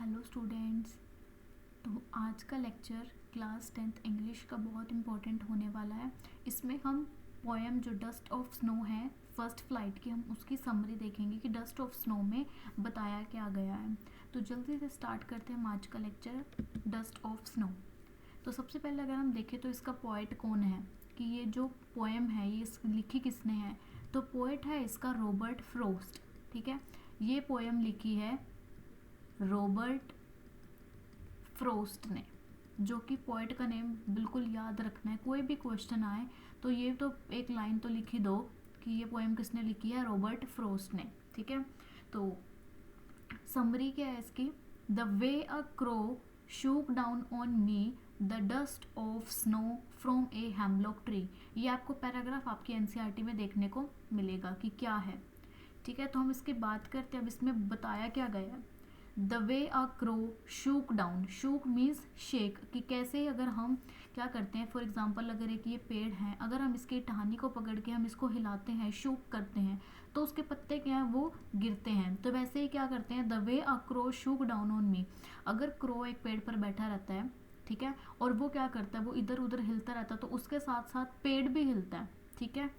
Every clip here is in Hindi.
Hello students. तो आज का लेक्चर क्लास 10th इंग्लिश का बहुत इम्पोर्टेंट होने वाला है। इसमें हम पोएम जो डस्ट ऑफ स्नो है फर्स्ट फ्लाइट की, हम उसकी समरी देखेंगे कि डस्ट ऑफ स्नो में बताया क्या गया है। तो जल्दी से स्टार्ट करते हैं हम आज का लेक्चर डस्ट ऑफ स्नो। तो सबसे पहले अगर हम देखें तो इसका पोएट कौन है, कि ये जो पोएम है ये लिखी किसने है। तो पोएट है इसका रॉबर्ट फ्रोस्ट। ठीक है, ये पोएम लिखी है रॉबर्ट फ्रोस्ट ने, जो कि पोएट का नेम बिल्कुल याद रखना है। कोई भी क्वेश्चन आए तो ये तो एक लाइन तो लिख ही दो कि ये पोएम किसने लिखी है, रॉबर्ट फ्रोस्ट ने। ठीक है, तो समरी क्या है इसकी, the way a crow shook down on me the dust of snow from a hemlock tree. ये आपको पैराग्राफ आपकी एनसीईआरटी में देखने को मिलेगा कि क्या है। ठीक है, तो हम इसकी बात करते हैं। अब इसमें बताया क्या गया है, the way a crow shook down. Shook means shake, कि कैसे अगर हम क्या करते हैं, फॉर एग्जांपल अगर एक ये पेड़ है, अगर हम इसकी टहनी को पकड़ के हम इसको हिलाते हैं, शूक करते हैं, तो उसके पत्ते क्या हैं, वो गिरते हैं। तो वैसे ही क्या करते हैं, the way a crow shook down on me. अगर क्रो एक पेड़ पर बैठा रहता है, ठीक है, और वो क्या करता है, वो इधर उधर हिलता रहता है, तो उसके साथ साथ पेड़ भी हिलता है। ठीक है,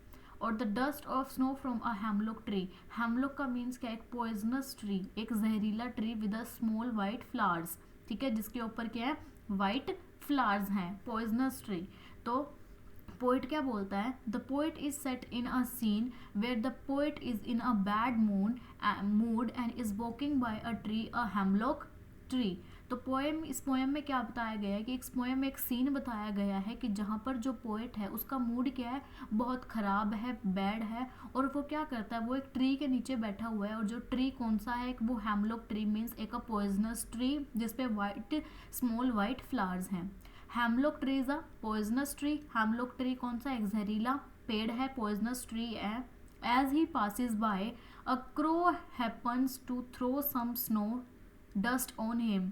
और the dust of snow from a hemlock tree. Hemlock का मीन्स क्या है, एक पॉइजनस ट्री, एक जहरीला tree with a small white flowers. ठीक है, जिसके ऊपर क्या है, वाइट फ्लावर्स हैं, पॉइजनस ट्री। तो पोइट क्या बोलता है, the poet is set in a scene where the poet is in a bad mood and is walking by a tree, a hemlock tree. तो पोएम, इस पोएम में क्या बताया गया है कि इस पोएम में एक सीन बताया गया है कि जहाँ पर जो पोएट है उसका मूड क्या है, बहुत ख़राब है, बैड है, और वो क्या करता है, वो एक ट्री के नीचे बैठा हुआ है। और जो ट्री कौन सा है, वो हेमलॉक ट्री मीन्स एक पॉइजनस ट्री जिसपे वाइट स्मॉल वाइट फ्लावर्स हैं। Hemlock tree is a poisonous tree. Hemlock tree कौन सा, एक जहरीला पेड़ है, पॉइजनस ट्री है। As he passes by a crow happens to throw some snow dust on him.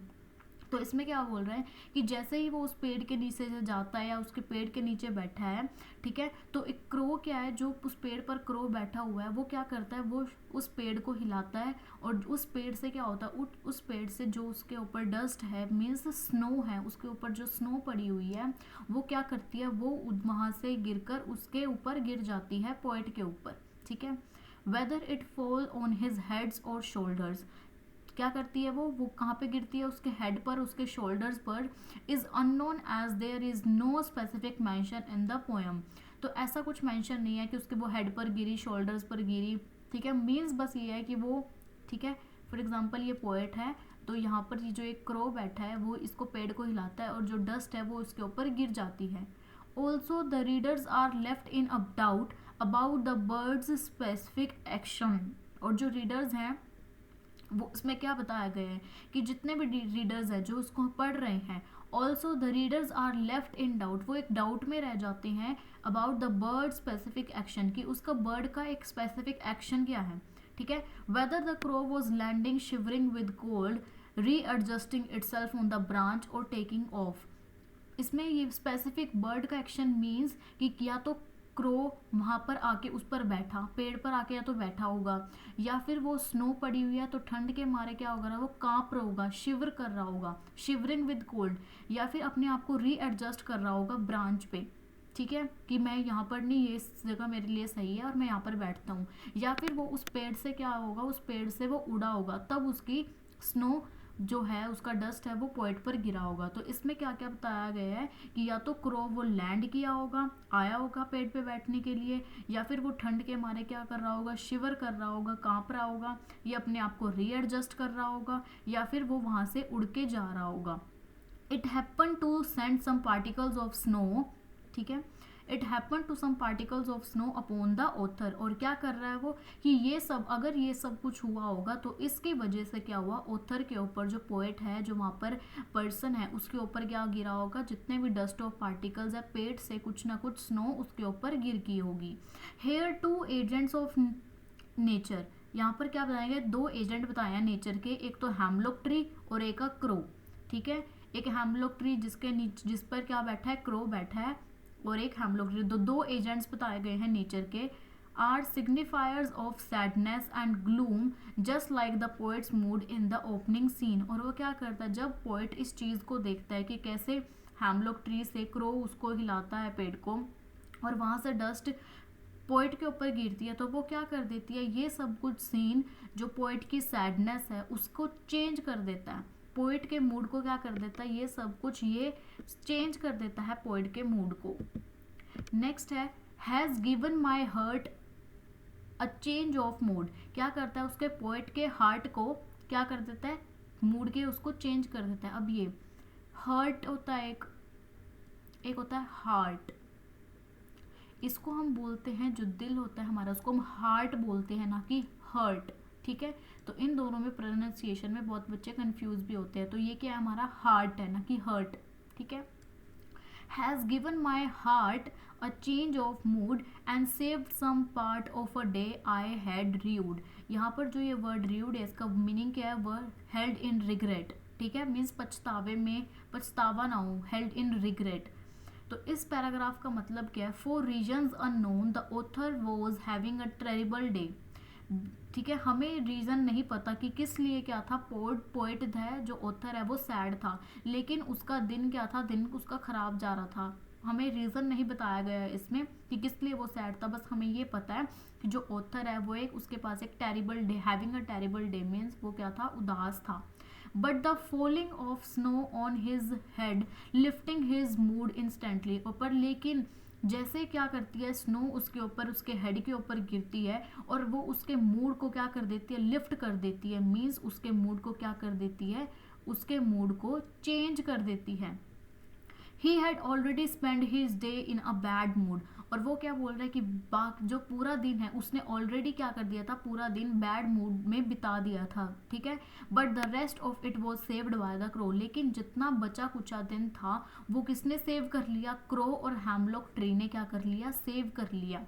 तो इसमें क्या बोल रहे हैं कि जैसे ही वो उस पेड़ के नीचे से जाता है या उसके पेड़ के नीचे बैठा है, ठीक है, तो एक क्रो क्या है, जो उस पेड़ पर क्रो बैठा हुआ है, वो क्या करता है, वो उस पेड़ को हिलाता है। और उस पेड़ से क्या होता है, उस पेड़ से जो उसके ऊपर डस्ट है, मीन्स स्नो है, उसके ऊपर जो स्नो पड़ी हुई है, वो क्या करती है, वो वहाँ से गिरकर उसके ऊपर गिर जाती है, पोएट के ऊपर। ठीक है, whether it fall on his heads और शोल्डर्स। क्या करती है वो कहाँ पे गिरती है, उसके हेड पर, उसके शोल्डर्स पर। Is unknown as there is no specific mention in the poem. तो ऐसा कुछ मेंशन नहीं है कि उसके वो हेड पर गिरी, शोल्डर्स पर गिरी। ठीक है, मीन्स बस ये है कि वो, ठीक है, फॉर एग्जाम्पल ये पोएट है, तो यहाँ पर ये जो एक क्रो बैठा है वो इसको पेड़ को हिलाता है और जो डस्ट है वो उसके ऊपर गिर जाती है। Also the readers are left in a doubt about the bird's specific action. और जो रीडर्स हैं वो उसमें क्या बताया गया है कि जितने भी रीडर्स हैं जो उसको पढ़ रहे हैं, also the readers are left in doubt, वो एक डाउट में रह जाते हैं about the bird specific action, कि उसका बर्ड का एक स्पेसिफिक एक्शन क्या है। ठीक है, whether the crow was landing shivering with cold, readjusting itself on the branch और टेकिंग ऑफ। इसमें ये स्पेसिफिक बर्ड का एक्शन मीन्स कि या तो क्रो वहाँ पर आके उस पर बैठा, पेड़ पर आके या तो बैठा होगा, या फिर वो स्नो पड़ी हुई है तो ठंड के मारे क्या होगा ना, वो कांप रहा होगा, शिवर कर रहा होगा, शिवरिंग विद कोल्ड, या फिर अपने आप को रीएडजस्ट कर रहा होगा ब्रांच पे। ठीक है, कि मैं यहाँ पर नहीं, ये इस जगह मेरे लिए सही है और मैं यहाँ पर बैठता हूँ। या फिर वो उस पेड़ से क्या होगा, उस पेड़ से वो उड़ा होगा, तब उसकी स्नो जो है, उसका डस्ट है, वो पॉइंट पर गिरा होगा। तो इसमें क्या क्या बताया गया है कि या तो क्रो वो लैंड किया होगा, आया होगा पेड़ पे बैठने के लिए, या फिर वो ठंड के मारे क्या कर रहा होगा, शिवर कर रहा होगा, कांप रहा होगा, या अपने आप को रीएडजस्ट कर रहा होगा, या फिर वो वहाँ से उड़ के जा रहा होगा। It happen to send some particles of snow. ठीक है, it happen to some particles of snow upon the author. और क्या कर रहा है वो, कि ये सब, अगर ये सब कुछ हुआ होगा तो इसकी वजह से क्या हुआ, ऑथर के ऊपर, जो पोएट है, जो वहाँ पर पर्सन है, उसके ऊपर क्या गिरा होगा, जितने भी डस्ट ऑफ पार्टिकल्स है, पेड़ से कुछ ना कुछ स्नो उसके ऊपर गिर की होगी। Here two agents of nature. यहाँ पर क्या बताएंगे, दो एजेंट बताए हैं नेचर के, एक तो हेमलॉक ट्री और एक क्रो। ठीक है, एक हेमलॉक ट्री जिसके नीचे, जिस पर क्या बैठा है, क्रो बैठा है, और एक हेमलॉक ट्री। दो एजेंट्स बताए गए हैं नेचर के, are signifiers of sadness and gloom just like the poet's mood in the opening scene. और वो क्या करता है, जब पोएट इस चीज़ को देखता है कि कैसे हैमलॉक ट्री से क्रो उसको हिलाता है पेड़ को और वहाँ से डस्ट पोइट के ऊपर गिरती है, तो वो क्या कर देती है, ये सब कुछ सीन जो पोइट की सैडनेस है उसको चेंज कर देता है, पोइट के मूड को क्या कर देता है, ये सब कुछ ये चेंज कर देता है पोइट के मूड को। नेक्स्ट है has given my hurt a change of mood. क्या करता है, उसके पोइट के हार्ट को क्या कर देता है, मूड के उसको चेंज कर देता है। अब ये हर्ट होता है, एक होता है हार्ट, इसको हम बोलते हैं, जो दिल होता है हमारा उसको हम हार्ट बोलते हैं, ना कि हर्ट। ठीक है, तो इन दोनों में प्रोनाउंसिएशन में बहुत बच्चे कंफ्यूज भी होते हैं। तो ये क्या है, हमारा हार्ट है, ना कि हर्ट। ठीक है, has given my heart a change of mood and saved some part of a day I had rued. यहाँ पर जो ये वर्ड र्यूड है इसका मीनिंग क्या है, वर्ड हेल्ड इन रिग्रेट। ठीक है, मीन्स पछतावे में, पछतावा ना हो, हेल्ड इन रिग्रेट। तो इस पैराग्राफ का मतलब क्या है, for reasons unknown the author was having a terrible day. ठीक है, हमें रीज़न नहीं पता कि किस लिए क्या था, पोइट है जो ऑथर है वो सैड था, लेकिन उसका दिन क्या था, दिन उसका खराब जा रहा था। हमें रीज़न नहीं बताया गया है इसमें कि किस लिए वो सैड था, बस हमें ये पता है कि जो ऑथर है वो एक, उसके पास एक terrible day, having a terrible day means वो क्या था, उदास था। But the falling of snow on his head lifting his mood instantly. पर लेकिन जैसे क्या करती है, स्नो उसके ऊपर, उसके हेड के ऊपर गिरती है और वो उसके मूड को क्या कर देती है, लिफ्ट कर देती है, मीन्स उसके मूड को क्या कर देती है, उसके मूड को चेंज कर देती है। He had already spend his day in a bad mood. और वो क्या बोल रहा है कि जो पूरा दिन है उसने ऑलरेडी क्या कर दिया था, पूरा दिन बैड मूड में बिता दिया था। ठीक है, but the rest of it was saved by the crow. लेकिन जितना बचा कुचा दिन था वो किसने सेव कर लिया, क्रो और हैमलॉक ट्री ने क्या कर लिया, सेव कर लिया।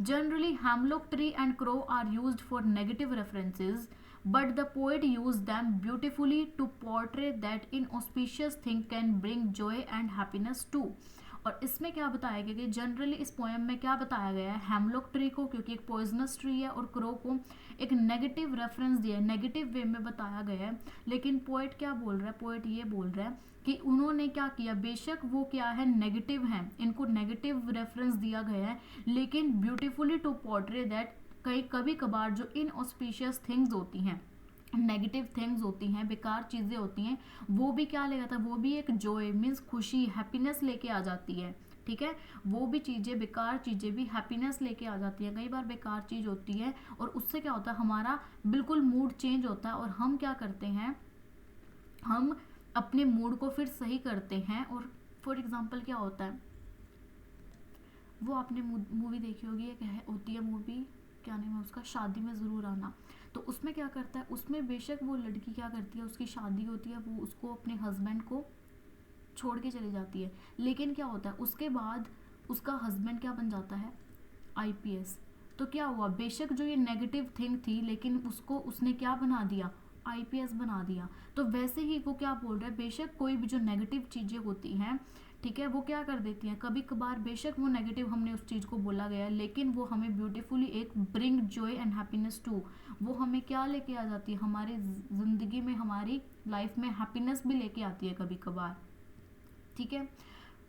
Generally, hemlock tree and crow are used for negative references, but the poet used them beautifully to portray that inauspicious thing can bring joy and happiness too. और इसमें क्या बताया गया कि जनरली इस पोएम में क्या बताया गया है, हेमलॉक ट्री को, क्योंकि एक पॉइजनस ट्री है, और क्रो को एक नेगेटिव रेफरेंस दिया है, नेगेटिव वे में बताया गया है। लेकिन पोएट क्या बोल रहा है, पोएट ये बोल रहा है कि उन्होंने क्या किया, बेशक वो क्या है, नेगेटिव हैं, इनको नेगेटिव रेफरेंस दिया गया है, लेकिन ब्यूटीफुली टू पोर्ट्रे दैट, कई कभी कभार जो इनऑस्पिशियस थिंग्स होती हैं, नेगेटिव थिंग्स होती हैं, बेकार चीज़ें होती हैं, वो भी क्या ले जाता है, वो भी एक जॉय मीन्स खुशी, हैप्पीनेस लेके आ जाती है। ठीक है, वो भी चीज़ें, बेकार चीज़ें भी हैप्पीनेस लेके आ जाती है। कई बार बेकार चीज़ होती है और उससे क्या होता है, हमारा बिल्कुल मूड चेंज होता है और हम क्या करते हैं, हम अपने मूड को फिर सही करते हैं। और फॉर एग्जांपल क्या होता है, वो आपने मूवी देखी होगी, एक होती है मूवी, क्या नाम है उसका, शादी में ज़रूर आना। तो उसमें क्या करता है, उसमें बेशक वो लड़की क्या करती है, उसकी शादी होती है, वो उसको अपने हस्बैंड को छोड़ के चली जाती है, लेकिन क्या होता है उसके बाद उसका हस्बैंड क्या बन जाता है, आईपीएस। तो क्या हुआ, बेशक जो ये नेगेटिव थिंग थी लेकिन उसको उसने क्या बना दिया, आईपीएस बना दिया। तो वैसे ही वो क्या बोल रहा है, बेशक कोई भी जो नेगेटिव चीज़ें होती हैं, ठीक है, वो क्या कर देती हैं, कभी कभार बेशक वो नेगेटिव हमने उस चीज़ को बोला गया है, लेकिन वो हमें ब्यूटीफुली एक bring joy and happiness to, वो हमें क्या लेके आ जाती है, हमारी ज़िंदगी में, हमारी लाइफ में हैप्पीनेस भी लेके आती है कभी कभार। ठीक है,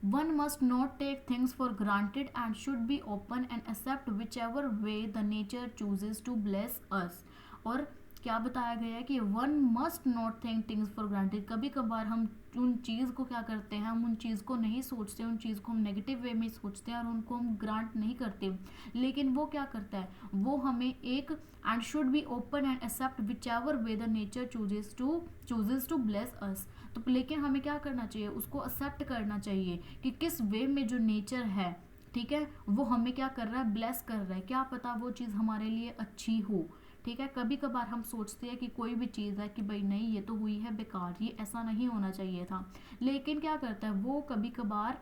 one must not take things for granted and should be open and accept whichever way the nature chooses to bless us। और क्या बताया गया है कि one must not think things for granted, कभी कभार हम उन चीज़ को क्या करते हैं, हम उन चीज़ को नहीं सोचते, उन चीज़ को हम नेगेटिव वे में सोचते हैं और उनको हम ग्रांट नहीं करते, लेकिन वो क्या करता है, वो हमें एक and should be open and accept whichever way the nature chooses to bless us. तो लेकिन हमें क्या करना चाहिए, उसको एक्सेप्ट करना चाहिए कि किस वे में जो नेचर है, ठीक है, वो हमें क्या कर रहा है, ब्लेस कर रहा है, क्या पता वो चीज़ हमारे लिए अच्छी हो। ठीक है, कभी कभार हम सोचते हैं कि कोई भी चीज़ है कि भाई नहीं ये तो हुई है बेकार, ये ऐसा नहीं होना चाहिए था, लेकिन क्या करता है वो कभी कभार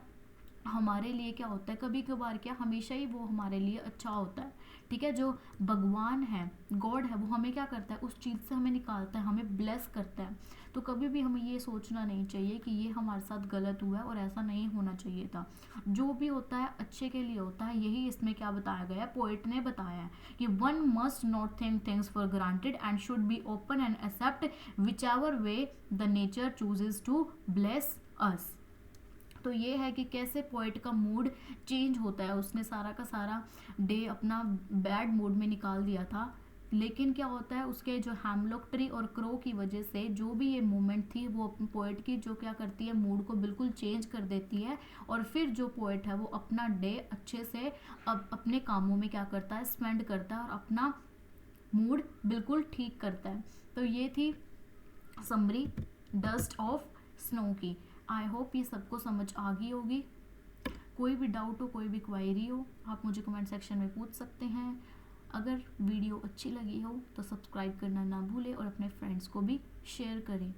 हमारे लिए क्या होता है, कभी कभार क्या, हमेशा ही वो हमारे लिए अच्छा होता है। ठीक है, जो भगवान है, गॉड है, वो हमें क्या करता है, उस चीज़ से हमें निकालता है, हमें ब्लेस करता है। तो कभी भी हमें ये सोचना नहीं चाहिए कि ये हमारे साथ गलत हुआ है और ऐसा नहीं होना चाहिए था। जो भी होता है अच्छे के लिए होता है, यही इसमें क्या बताया गया है, पोइट ने बताया है कि one must not think things for granted and should be open and accept whichever way the nature chooses to bless us. तो ये है कि कैसे पोएट का मूड चेंज होता है। उसने सारा का सारा डे अपना बैड मूड में निकाल दिया था, लेकिन क्या होता है, उसके जो हैमलॉक ट्री और क्रो की वजह से जो भी ये मूवमेंट थी, वो पोएट की जो क्या करती है, मूड को बिल्कुल चेंज कर देती है। और फिर जो पोएट है वो अपना डे अच्छे से अब अपने कामों में क्या करता है, स्पेंड करता है और अपना मूड बिल्कुल ठीक करता है। तो ये थी समरी डस्ट ऑफ स्नो की। आई होप ये सबको समझ आ गई होगी। कोई भी डाउट हो, कोई भी क्वायरी हो, आप मुझे कमेंट सेक्शन में पूछ सकते हैं। अगर वीडियो अच्छी लगी हो तो सब्सक्राइब करना ना भूलें और अपने फ्रेंड्स को भी शेयर करें।